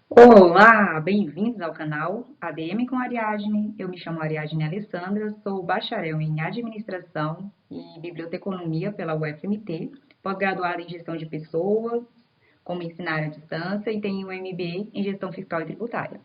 Olá, bem-vindos ao canal ADM com Ariadne. Eu me chamo Ariadne Alessandra, sou bacharel em Administração e Biblioteconomia pela UFMT, pós-graduada em Gestão de Pessoas, como ensinar à distância, e tenho um MBA em Gestão Fiscal e Tributária.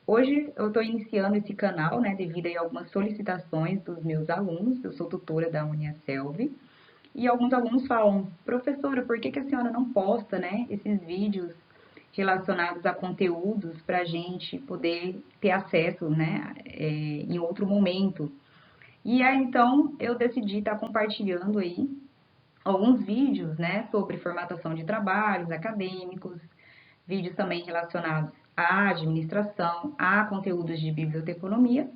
Hoje eu estou iniciando esse canal, né, devido a algumas solicitações dos meus alunos. Eu sou tutora da Uniaselv, e alguns alunos falam: professora, por que a senhora não posta, né, esses vídeos relacionados a conteúdos para a gente poder ter acesso, né, em outro momento? E aí, então, eu decidi estar compartilhando aí alguns vídeos, né, sobre formatação de trabalhos acadêmicos, vídeos também relacionados à administração, a conteúdos de biblioteconomia.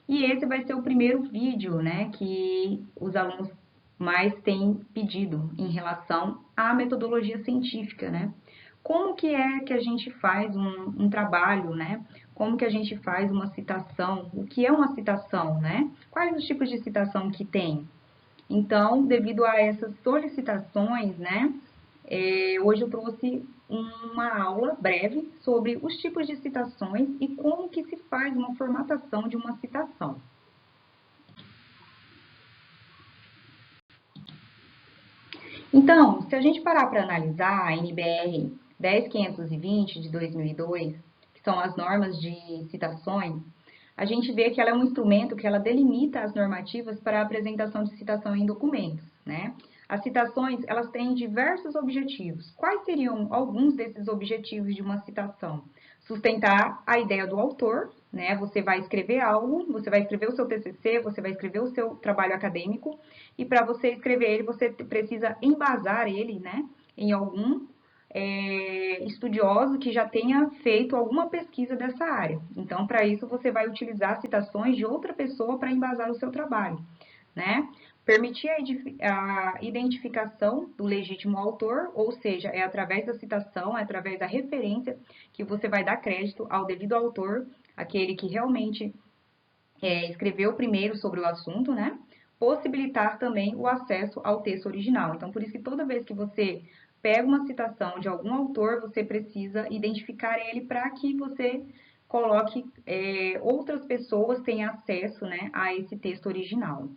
E esse vai ser o primeiro vídeo, né, que os alunos mais têm pedido em relação à metodologia científica, né? Como que é que a gente faz um trabalho, né? Como que a gente faz uma citação? O que é uma citação, né? Quais os tipos de citação que tem? Então, devido a essas solicitações, né, hoje eu trouxe uma aula breve sobre os tipos de citações e como que se faz uma formatação de uma citação. Então, se a gente parar para analisar a NBR 10520 de 2002, que são as normas de citações, a gente vê que ela é um instrumento que ela delimita as normativas para a apresentação de citação em documentos, né? As citações, elas têm diversos objetivos. Quais seriam alguns desses objetivos de uma citação? Sustentar a ideia do autor, né? Você vai escrever algo, você vai escrever o seu TCC, você vai escrever o seu trabalho acadêmico, e para você escrever ele, você precisa embasar ele, né, em algum estudioso que já tenha feito alguma pesquisa dessa área. Então, para isso, você vai utilizar citações de outra pessoa para embasar o seu trabalho, né? Permitir a identificação do legítimo autor, ou seja, é através da citação, é através da referência que você vai dar crédito ao devido autor, aquele que realmente escreveu primeiro sobre o assunto, né? Possibilitar também o acesso ao texto original. Então, por isso que toda vez que você pega uma citação de algum autor, você precisa identificar ele para que você coloque outras pessoas tenham acesso, né, a esse texto original.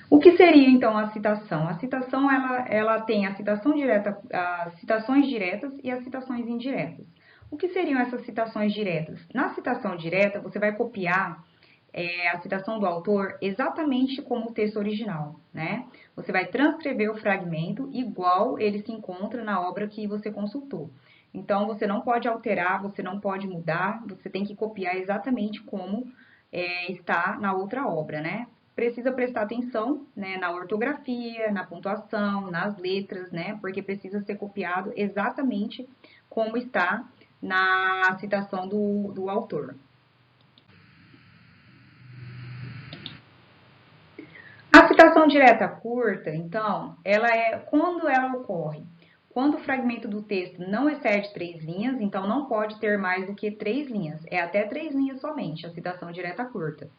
O que seria então a citação? A citação ela tem a citação direta, as citações diretas e as citações indiretas. O que seriam essas citações diretas? Na citação direta, você vai copiar a citação do autor exatamente como o texto original, né? Você vai transcrever o fragmento igual ele se encontra na obra que você consultou. Então, você não pode alterar, você não pode mudar, você tem que copiar exatamente como está na outra obra, né? Precisa prestar atenção, né, na ortografia, na pontuação, nas letras, né? Porque precisa ser copiado exatamente como está na citação do autor. A citação direta curta, então, ela é quando ela ocorre. Quando o fragmento do texto não excede 3 linhas, então não pode ter mais do que 3 linhas. É até 3 linhas somente, a citação direta curta.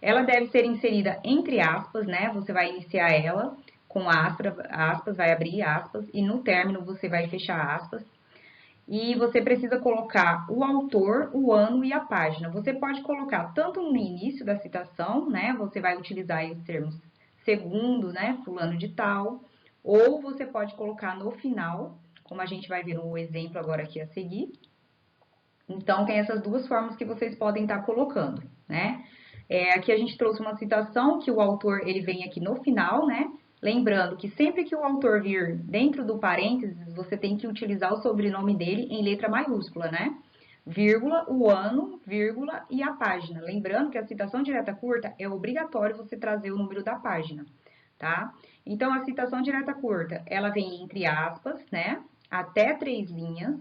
Ela deve ser inserida entre aspas, né? Você vai iniciar ela com aspas, vai abrir aspas, e no término você vai fechar aspas. E você precisa colocar o autor, o ano e a página. Você pode colocar tanto no início da citação, né? Você vai utilizar os termos segundo, né? Fulano de tal. Ou você pode colocar no final, como a gente vai ver no exemplo agora aqui a seguir. Então, tem essas duas formas que vocês podem estar colocando, né? Aqui a gente trouxe uma citação que o autor ele vem aqui no final, né? Lembrando que sempre que o autor vir dentro do parênteses, você tem que utilizar o sobrenome dele em letra maiúscula, né? Vírgula, o ano, vírgula e a página. Lembrando que a citação direta curta é obrigatório você trazer o número da página, tá? Então, a citação direta curta, ela vem entre aspas, né? Até 3 linhas,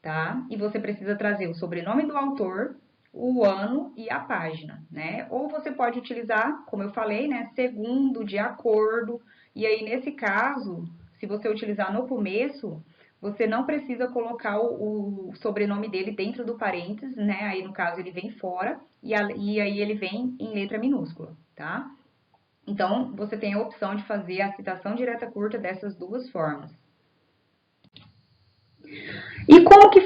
tá? E você precisa trazer o sobrenome do autor, o ano e a página, né? Ou você pode utilizar, como eu falei, né, segundo, de acordo, e aí nesse caso, se você utilizar no começo, você não precisa colocar o sobrenome dele dentro do parênteses, né? Aí no caso ele vem fora e aí ele vem em letra minúscula, tá? Então, você tem a opção de fazer a citação direta curta dessas duas formas. E como que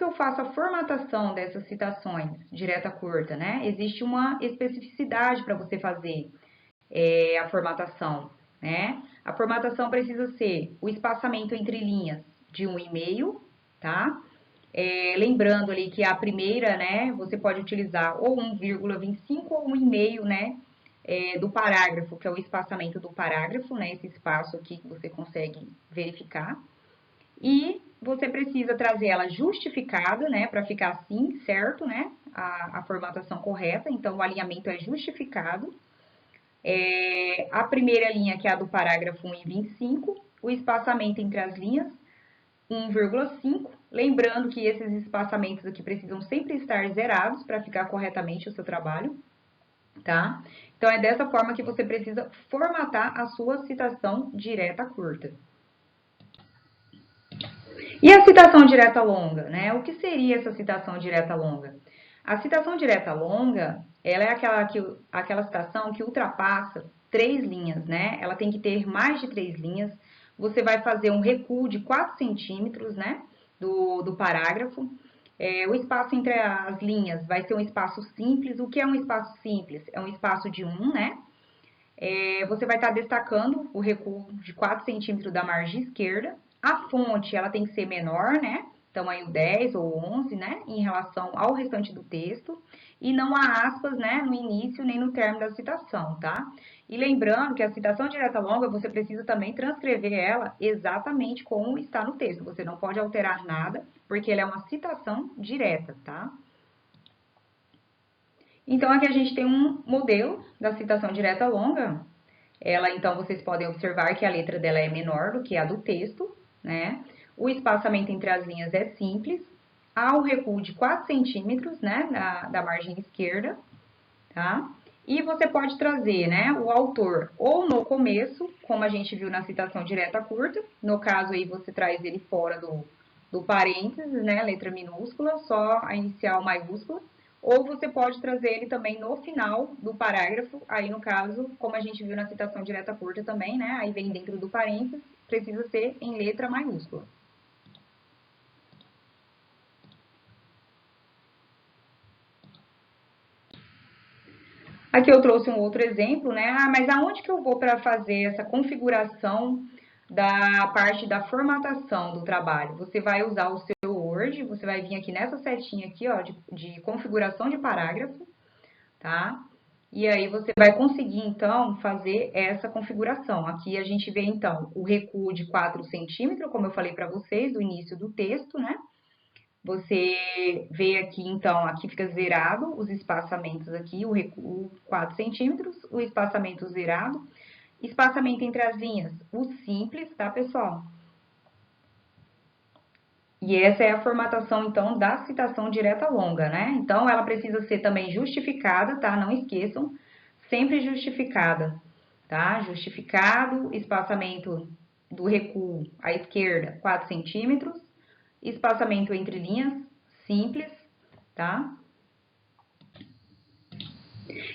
eu faço a formatação dessas citações direta curta, né? Existe uma especificidade para você fazer a formatação, né? A formatação precisa ser o espaçamento entre linhas de 1,5, tá? Lembrando ali que a primeira, né, você pode utilizar ou 1,25 ou 1,5, né, do parágrafo, que é o espaçamento do parágrafo, né, esse espaço aqui que você consegue verificar. E você precisa trazer ela justificada, né, para ficar assim, certo, né, a formatação correta. Então, o alinhamento é justificado. A primeira linha, que é a do parágrafo 1,25, o espaçamento entre as linhas, 1,5. Lembrando que esses espaçamentos aqui precisam sempre estar zerados para ficar corretamente o seu trabalho, tá? Então, é dessa forma que você precisa formatar a sua citação direta curta. E a citação direta longa, né? O que seria essa citação direta longa? A citação direta longa, ela é aquela citação que ultrapassa 3 linhas, né? Ela tem que ter mais de 3 linhas. Você vai fazer um recuo de 4 centímetros, né? Do parágrafo. O espaço entre as linhas vai ser um espaço simples. O que é um espaço simples? É um espaço de 1, né? Você vai estar destacando o recuo de 4 centímetros da margem esquerda. A fonte, ela tem que ser menor, né? Tamanho 10 ou 11, né? Em relação ao restante do texto. E não há aspas, né? No início nem no término da citação, tá? E lembrando que a citação direta longa, você precisa também transcrever ela exatamente como está no texto. Você não pode alterar nada, porque ela é uma citação direta, tá? Então, aqui a gente tem um modelo da citação direta longa. Ela, então, vocês podem observar que a letra dela é menor do que a do texto, né? O espaçamento entre as linhas é simples. Há um recuo de 4 centímetros, né, da margem esquerda, tá? E você pode trazer, né, o autor ou no começo, como a gente viu na citação direta curta. No caso aí, você traz ele fora do parênteses, né, letra minúscula, só a inicial maiúscula. Ou você pode trazer ele também no final do parágrafo, aí no caso, como a gente viu na citação direta curta também, né, aí vem dentro do parênteses, precisa ser em letra maiúscula. Aqui eu trouxe um outro exemplo, né? Mas aonde que eu vou para fazer essa configuração da parte da formatação do trabalho? Você vai usar o seu Word, você vai vir aqui nessa setinha aqui, ó, de configuração de parágrafo, tá? E aí você vai conseguir, então, fazer essa configuração. Aqui a gente vê, então, o recuo de 4 centímetros, como eu falei para vocês, do início do texto, né? Você vê aqui, então, aqui fica zerado os espaçamentos aqui, o recuo 4 centímetros, o espaçamento zerado, espaçamento entre as linhas, o simples, tá, pessoal? E essa é a formatação, então, da citação direta longa, né? Então, ela precisa ser também justificada, tá? Não esqueçam, sempre justificada, tá? Justificado, espaçamento do recuo à esquerda, 4 centímetros, espaçamento entre linhas, simples, tá?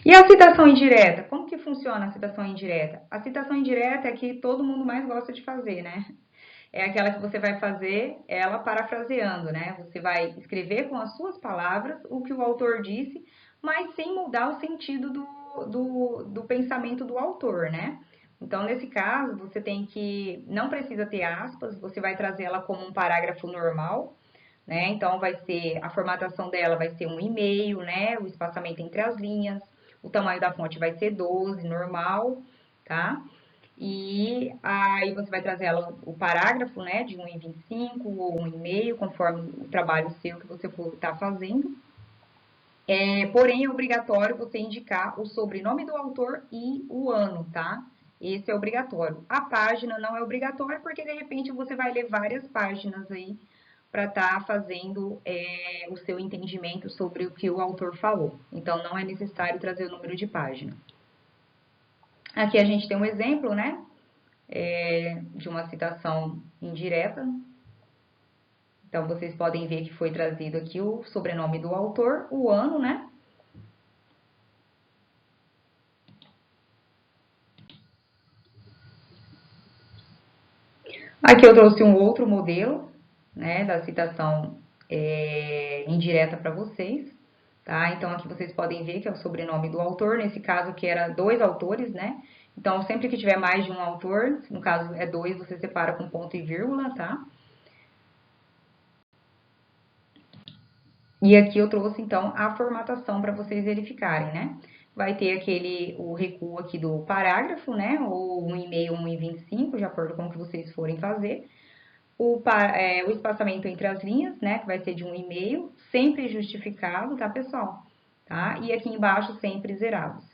E a citação indireta? Como que funciona a citação indireta? A citação indireta é a que todo mundo mais gosta de fazer, né? É aquela que você vai fazer ela parafraseando, né? Você vai escrever com as suas palavras o que o autor disse, mas sem mudar o sentido do pensamento do autor, né? Então, nesse caso, você tem que, não precisa ter aspas, você vai trazer ela como um parágrafo normal, né? Então, vai ser, a formatação dela vai ser um e-mail, né? O espaçamento entre as linhas, o tamanho da fonte vai ser 12, normal, tá? E aí você vai trazer ela, o parágrafo, né, de 1,25 ou 1,5, conforme o trabalho seu que você for estar fazendo. Porém, é obrigatório você indicar o sobrenome do autor e o ano, tá? Esse é obrigatório. A página não é obrigatória porque, de repente, você vai ler várias páginas aí para estar fazendo o seu entendimento sobre o que o autor falou. Então, não é necessário trazer o número de página. Aqui a gente tem um exemplo, né? De uma citação indireta. Então, vocês podem ver que foi trazido aqui o sobrenome do autor, o ano, né? Aqui eu trouxe um outro modelo, né, da citação indireta para vocês, tá? Então, aqui vocês podem ver que é o sobrenome do autor, nesse caso que era 2 autores, né? Então, sempre que tiver mais de um autor, no caso é 2, você separa com ponto e vírgula, tá? E aqui eu trouxe, então, a formatação para vocês verificarem, né? Vai ter o recuo aqui do parágrafo, né? Ou 1,5, 1,25, de acordo com o que vocês forem fazer. O espaçamento entre as linhas, né? Que vai ser de 1,5, sempre justificado, tá, pessoal? Tá? E aqui embaixo, sempre zerados.